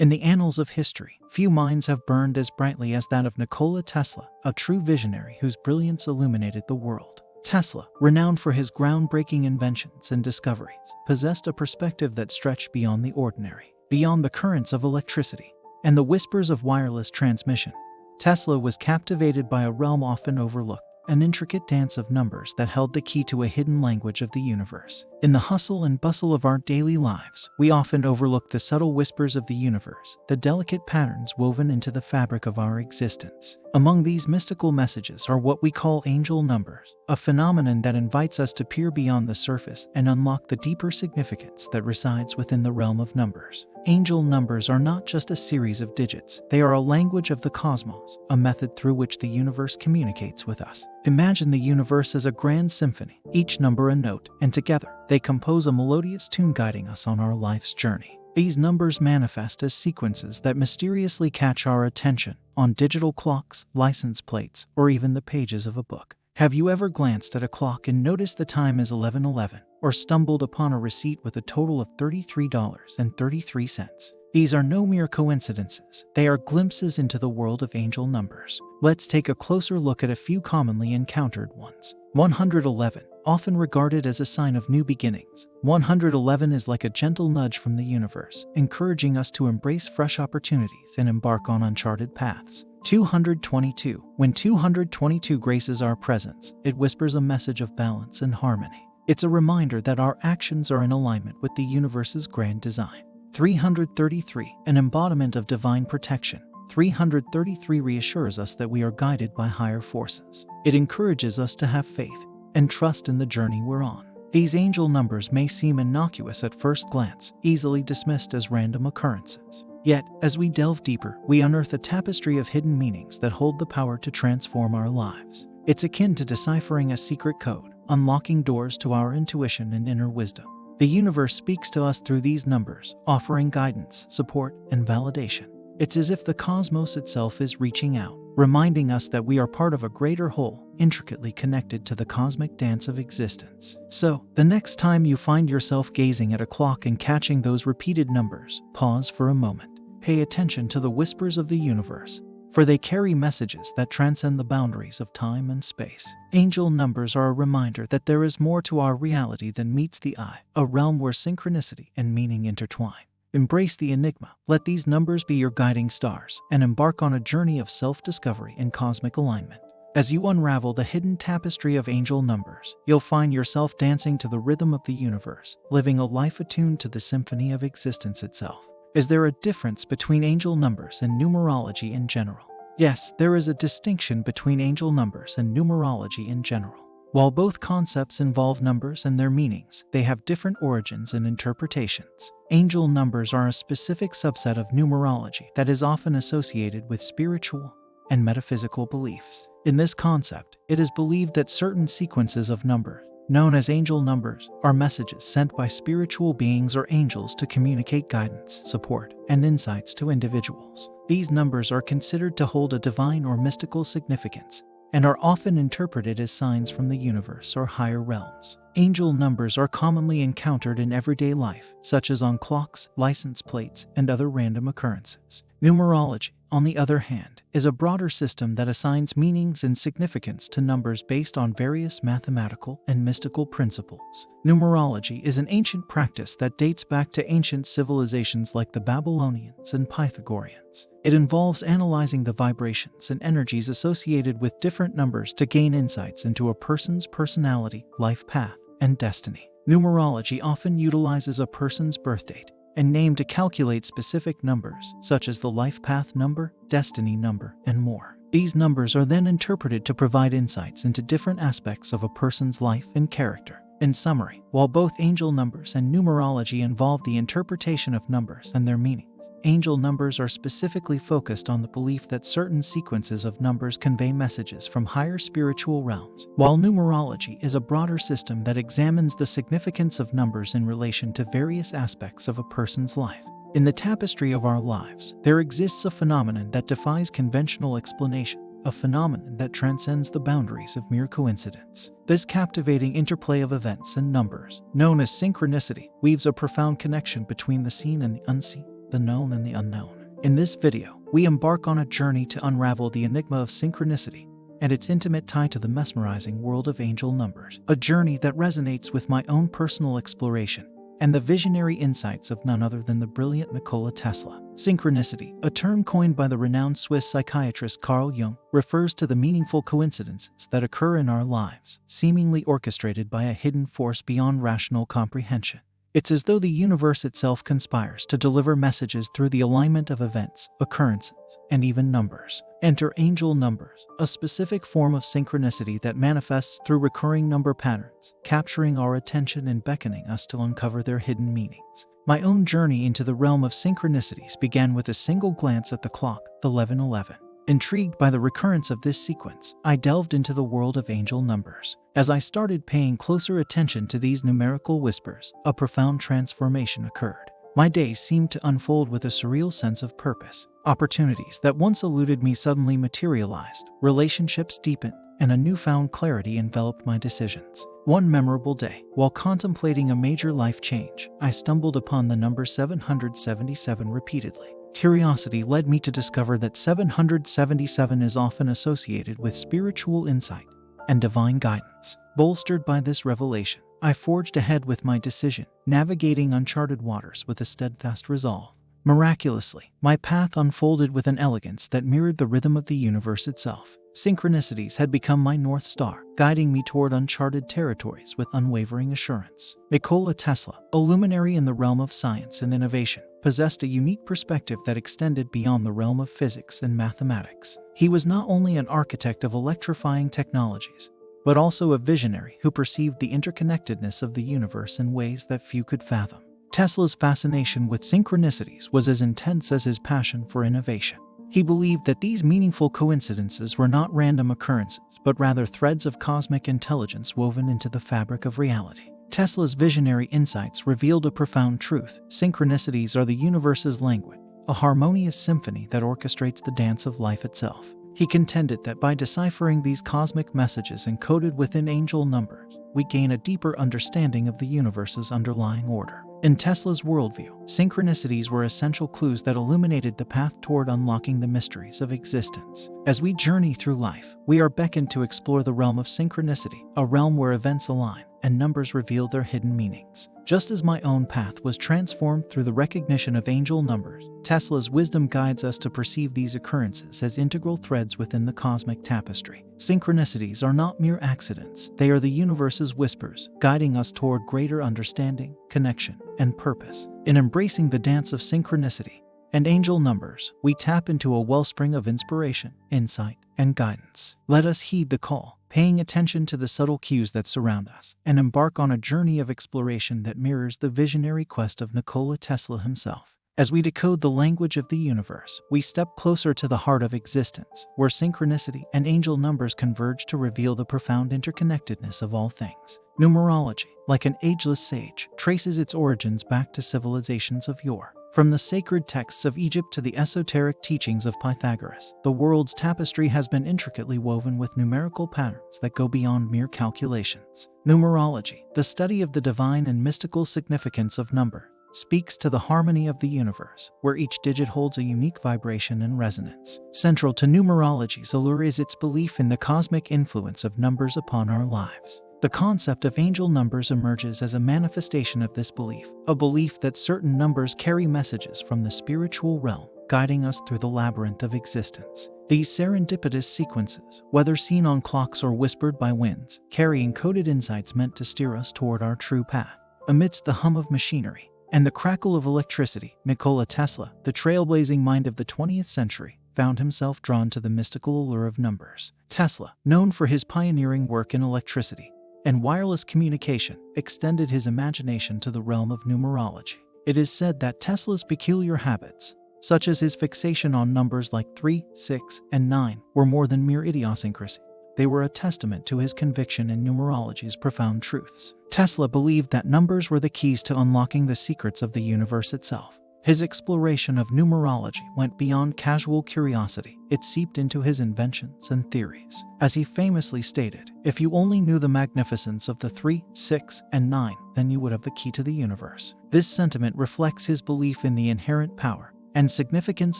In the annals of history, few minds have burned as brightly as that of Nikola Tesla, a true visionary whose brilliance illuminated the world. Tesla, renowned for his groundbreaking inventions and discoveries, possessed a perspective that stretched beyond the ordinary, beyond the currents of electricity and the whispers of wireless transmission. Tesla was captivated by a realm often overlooked, an intricate dance of numbers that held the key to a hidden language of the universe. In the hustle and bustle of our daily lives, we often overlook the subtle whispers of the universe, the delicate patterns woven into the fabric of our existence. Among these mystical messages are what we call angel numbers, a phenomenon that invites us to peer beyond the surface and unlock the deeper significance that resides within the realm of numbers. Angel numbers are not just a series of digits, they are a language of the cosmos, a method through which the universe communicates with us. Imagine the universe as a grand symphony, each number a note, and together, they compose a melodious tune guiding us on our life's journey. These numbers manifest as sequences that mysteriously catch our attention on digital clocks, license plates, or even the pages of a book. Have you ever glanced at a clock and noticed the time is 11:11, or stumbled upon a receipt with a total of $33.33? These are no mere coincidences. They are glimpses into the world of angel numbers. Let's take a closer look at a few commonly encountered ones. 111, often regarded as a sign of new beginnings. 111 is like a gentle nudge from the universe, encouraging us to embrace fresh opportunities and embark on uncharted paths. 222. When 222 graces our presence, it whispers a message of balance and harmony. It's a reminder that our actions are in alignment with the universe's grand design. 333. An embodiment of divine protection. 333 reassures us that we are guided by higher forces. It encourages us to have faith and trust in the journey we're on. These angel numbers may seem innocuous at first glance, easily dismissed as random occurrences. Yet, as we delve deeper, we unearth a tapestry of hidden meanings that hold the power to transform our lives. It's akin to deciphering a secret code, unlocking doors to our intuition and inner wisdom. The universe speaks to us through these numbers, offering guidance, support, and validation. It's as if the cosmos itself is reaching out, reminding us that we are part of a greater whole, intricately connected to the cosmic dance of existence. So, the next time you find yourself gazing at a clock and catching those repeated numbers, pause for a moment. Pay attention to the whispers of the universe, for they carry messages that transcend the boundaries of time and space. Angel numbers are a reminder that there is more to our reality than meets the eye, a realm where synchronicity and meaning intertwine. Embrace the enigma, let these numbers be your guiding stars, and embark on a journey of self-discovery and cosmic alignment. As you unravel the hidden tapestry of angel numbers, you'll find yourself dancing to the rhythm of the universe, living a life attuned to the symphony of existence itself. Is there a difference between angel numbers and numerology in general? Yes, there is a distinction between angel numbers and numerology in general. While both concepts involve numbers and their meanings, they have different origins and interpretations. Angel numbers are a specific subset of numerology that is often associated with spiritual and metaphysical beliefs. In this concept, it is believed that certain sequences of numbers, known as angel numbers, are messages sent by spiritual beings or angels to communicate guidance, support, and insights to individuals. These numbers are considered to hold a divine or mystical significance and are often interpreted as signs from the universe or higher realms. Angel numbers are commonly encountered in everyday life, such as on clocks, license plates, and other random occurrences. Numerology, on the other hand, is a broader system that assigns meanings and significance to numbers based on various mathematical and mystical principles. Numerology is an ancient practice that dates back to ancient civilizations like the Babylonians and Pythagoreans. It involves analyzing the vibrations and energies associated with different numbers to gain insights into a person's personality, life path, and destiny. Numerology often utilizes a person's birth date and name to calculate specific numbers, such as the life path number, destiny number, and more. These numbers are then interpreted to provide insights into different aspects of a person's life and character. In summary, while both angel numbers and numerology involve the interpretation of numbers and their meanings, angel numbers are specifically focused on the belief that certain sequences of numbers convey messages from higher spiritual realms, while numerology is a broader system that examines the significance of numbers in relation to various aspects of a person's life. In the tapestry of our lives, there exists a phenomenon that defies conventional explanation, a phenomenon that transcends the boundaries of mere coincidence. This captivating interplay of events and numbers, known as synchronicity, weaves a profound connection between the seen and the unseen. the known and the unknown. In this video, we embark on a journey to unravel the enigma of synchronicity and its intimate tie to the mesmerizing world of angel numbers, a journey that resonates with my own personal exploration and the visionary insights of none other than the brilliant Nikola Tesla. Synchronicity, a term coined by the renowned Swiss psychiatrist Carl Jung, refers to the meaningful coincidences that occur in our lives, seemingly orchestrated by a hidden force beyond rational comprehension. It's as though the universe itself conspires to deliver messages through the alignment of events, occurrences, and even numbers. Enter angel numbers, a specific form of synchronicity that manifests through recurring number patterns, capturing our attention and beckoning us to uncover their hidden meanings. My own journey into the realm of synchronicities began with a single glance at the clock, 11:11. Intrigued by the recurrence of this sequence, I delved into the world of angel numbers. As I started paying closer attention to these numerical whispers, a profound transformation occurred. My days seemed to unfold with a surreal sense of purpose. Opportunities that once eluded me suddenly materialized, relationships deepened, and a newfound clarity enveloped my decisions. One memorable day, while contemplating a major life change, I stumbled upon the number 777 repeatedly. Curiosity led me to discover that 777 is often associated with spiritual insight and divine guidance. Bolstered by this revelation, I forged ahead with my decision, navigating uncharted waters with a steadfast resolve. Miraculously, my path unfolded with an elegance that mirrored the rhythm of the universe itself. Synchronicities had become my North Star, guiding me toward uncharted territories with unwavering assurance. Nikola Tesla, a luminary in the realm of science and innovation, possessed a unique perspective that extended beyond the realm of physics and mathematics. He was not only an architect of electrifying technologies, but also a visionary who perceived the interconnectedness of the universe in ways that few could fathom. Tesla's fascination with synchronicities was as intense as his passion for innovation. He believed that these meaningful coincidences were not random occurrences, but rather threads of cosmic intelligence woven into the fabric of reality. Tesla's visionary insights revealed a profound truth: synchronicities are the universe's language, a harmonious symphony that orchestrates the dance of life itself. He contended that by deciphering these cosmic messages encoded within angel numbers, we gain a deeper understanding of the universe's underlying order. In Tesla's worldview, synchronicities were essential clues that illuminated the path toward unlocking the mysteries of existence. As we journey through life, we are beckoned to explore the realm of synchronicity, a realm where events align and numbers reveal their hidden meanings. Just as my own path was transformed through the recognition of angel numbers, Tesla's wisdom guides us to perceive these occurrences as integral threads within the cosmic tapestry. Synchronicities are not mere accidents, they are the universe's whispers, guiding us toward greater understanding, connection, and purpose. In embracing the dance of synchronicity and angel numbers, we tap into a wellspring of inspiration, insight, and guidance. Let us heed the call, paying attention to the subtle cues that surround us, and embark on a journey of exploration that mirrors the visionary quest of Nikola Tesla himself. As we decode the language of the universe, we step closer to the heart of existence, where synchronicity and angel numbers converge to reveal the profound interconnectedness of all things. Numerology, like an ageless sage, traces its origins back to civilizations of yore. From the sacred texts of Egypt to the esoteric teachings of Pythagoras, the world's tapestry has been intricately woven with numerical patterns that go beyond mere calculations. Numerology, the study of the divine and mystical significance of number, speaks to the harmony of the universe, where each digit holds a unique vibration and resonance. Central to numerology's allure is its belief in the cosmic influence of numbers upon our lives. The concept of angel numbers emerges as a manifestation of this belief, a belief that certain numbers carry messages from the spiritual realm, guiding us through the labyrinth of existence. These serendipitous sequences, whether seen on clocks or whispered by winds, carry encoded insights meant to steer us toward our true path. Amidst the hum of machinery and the crackle of electricity, Nikola Tesla, the trailblazing mind of the 20th century, found himself drawn to the mystical allure of numbers. Tesla, known for his pioneering work in electricity and wireless communication, extended his imagination to the realm of numerology. It is said that Tesla's peculiar habits, such as his fixation on numbers like 3, 6, and 9, were more than mere idiosyncrasy. They were a testament to his conviction in numerology's profound truths. Tesla believed that numbers were the keys to unlocking the secrets of the universe itself. His exploration of numerology went beyond casual curiosity. It seeped into his inventions and theories. As he famously stated, "If you only knew the magnificence of the 3, 6, and 9, then you would have the key to the universe." This sentiment reflects his belief in the inherent power and significance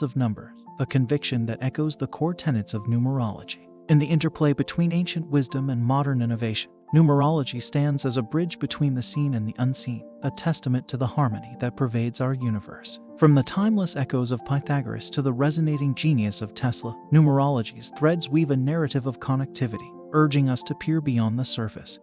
of numbers, a conviction that echoes the core tenets of numerology. In the interplay between ancient wisdom and modern innovation, numerology stands as a bridge between the seen and the unseen, a testament to the harmony that pervades our universe. From the timeless echoes of Pythagoras to the resonating genius of Tesla, numerology's threads weave a narrative of connectivity, urging us to peer beyond the surface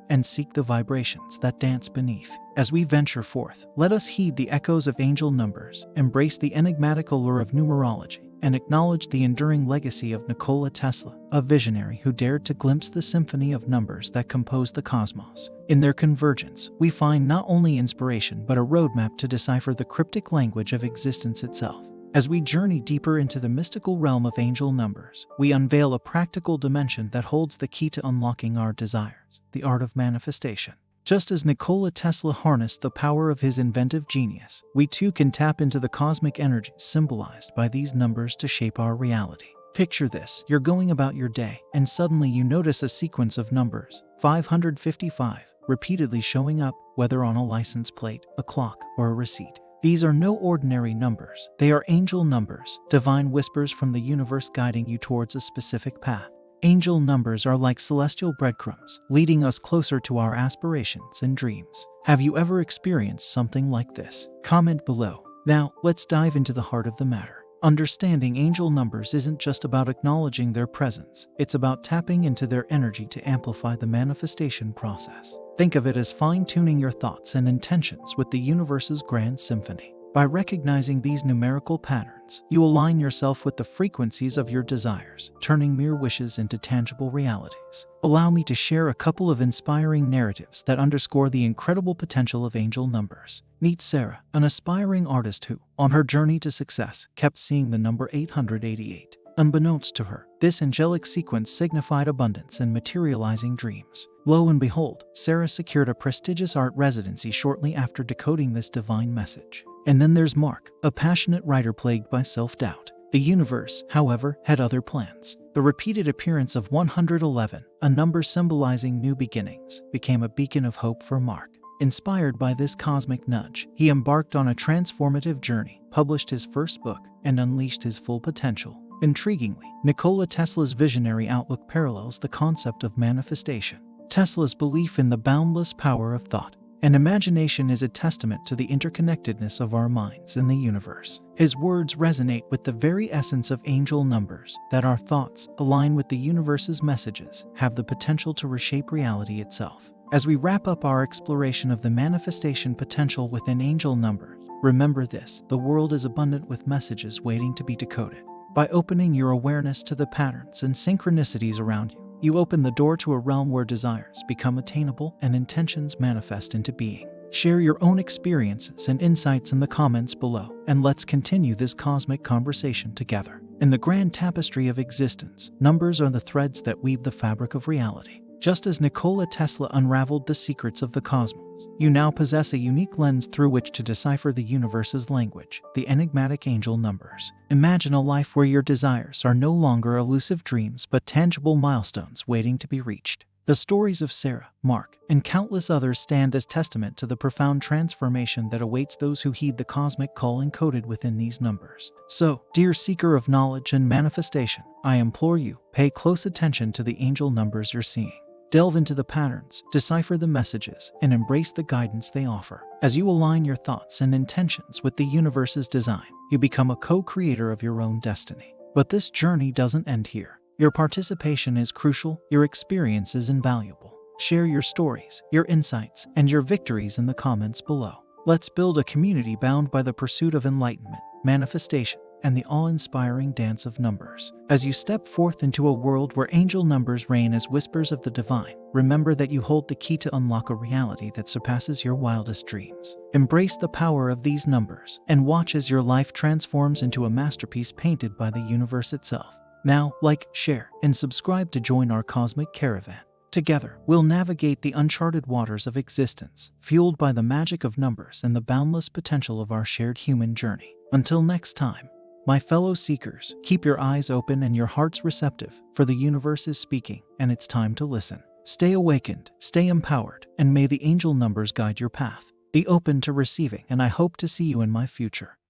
and seek the vibrations that dance beneath. As we venture forth, let us heed the echoes of angel numbers, embrace the enigmatic allure of numerology, and acknowledge the enduring legacy of Nikola Tesla, a visionary who dared to glimpse the symphony of numbers that compose the cosmos. In their convergence, we find not only inspiration but a roadmap to decipher the cryptic language of existence itself. As we journey deeper into the mystical realm of angel numbers, we unveil a practical dimension that holds the key to unlocking our desires, the art of manifestation. Just as Nikola Tesla harnessed the power of his inventive genius, we too can tap into the cosmic energies symbolized by these numbers to shape our reality. Picture this: you're going about your day, and suddenly you notice a sequence of numbers, 555, repeatedly showing up, whether on a license plate, a clock, or a receipt. These are no ordinary numbers. They are angel numbers, divine whispers from the universe guiding you towards a specific path. Angel numbers are like celestial breadcrumbs, leading us closer to our aspirations and dreams. Have you ever experienced something like this? Comment below. Now, let's dive into the heart of the matter. Understanding angel numbers isn't just about acknowledging their presence. It's about tapping into their energy to amplify the manifestation process. Think of it as fine-tuning your thoughts and intentions with the universe's grand symphony. By recognizing these numerical patterns, you align yourself with the frequencies of your desires, turning mere wishes into tangible realities. Allow me to share a couple of inspiring narratives that underscore the incredible potential of angel numbers. Meet Sarah, an aspiring artist who, on her journey to success, kept seeing the number 888. Unbeknownst to her, this angelic sequence signified abundance and materializing dreams. Lo and behold, Sarah secured a prestigious art residency shortly after decoding this divine message. And then there's Mark, a passionate writer plagued by self-doubt. The universe, however, had other plans. The repeated appearance of 111, a number symbolizing new beginnings, became a beacon of hope for Mark. Inspired by this cosmic nudge, he embarked on a transformative journey, published his first book, and unleashed his full potential. Intriguingly, Nikola Tesla's visionary outlook parallels the concept of manifestation. Tesla's belief in the boundless power of thought and imagination is a testament to the interconnectedness of our minds and the universe. His words resonate with the very essence of angel numbers, that our thoughts, aligned with the universe's messages, have the potential to reshape reality itself. As we wrap up our exploration of the manifestation potential within angel numbers, remember this: the world is abundant with messages waiting to be decoded. By opening your awareness to the patterns and synchronicities around you, you open the door to a realm where desires become attainable and intentions manifest into being. Share your own experiences and insights in the comments below, and let's continue this cosmic conversation together. In the grand tapestry of existence, numbers are the threads that weave the fabric of reality. Just as Nikola Tesla unraveled the secrets of the cosmos, you now possess a unique lens through which to decipher the universe's language, the enigmatic angel numbers. Imagine a life where your desires are no longer elusive dreams but tangible milestones waiting to be reached. The stories of Sarah, Mark, and countless others stand as testament to the profound transformation that awaits those who heed the cosmic call encoded within these numbers. So, dear seeker of knowledge and manifestation, I implore you, pay close attention to the angel numbers you're seeing. Delve into the patterns, decipher the messages, and embrace the guidance they offer. As you align your thoughts and intentions with the universe's design, you become a co-creator of your own destiny. But this journey doesn't end here. Your participation is crucial, your experience is invaluable. Share your stories, your insights, and your victories in the comments below. Let's build a community bound by the pursuit of enlightenment, manifestation, and the awe-inspiring dance of numbers. As you step forth into a world where angel numbers reign as whispers of the divine, remember that you hold the key to unlock a reality that surpasses your wildest dreams. Embrace the power of these numbers and watch as your life transforms into a masterpiece painted by the universe itself. Now, like, share, and subscribe to join our cosmic caravan. Together, we'll navigate the uncharted waters of existence, fueled by the magic of numbers and the boundless potential of our shared human journey. Until next time, my fellow seekers, keep your eyes open and your hearts receptive, for the universe is speaking, and it's time to listen. Stay awakened, stay empowered, and may the angel numbers guide your path. Be open to receiving, and I hope to see you in my future.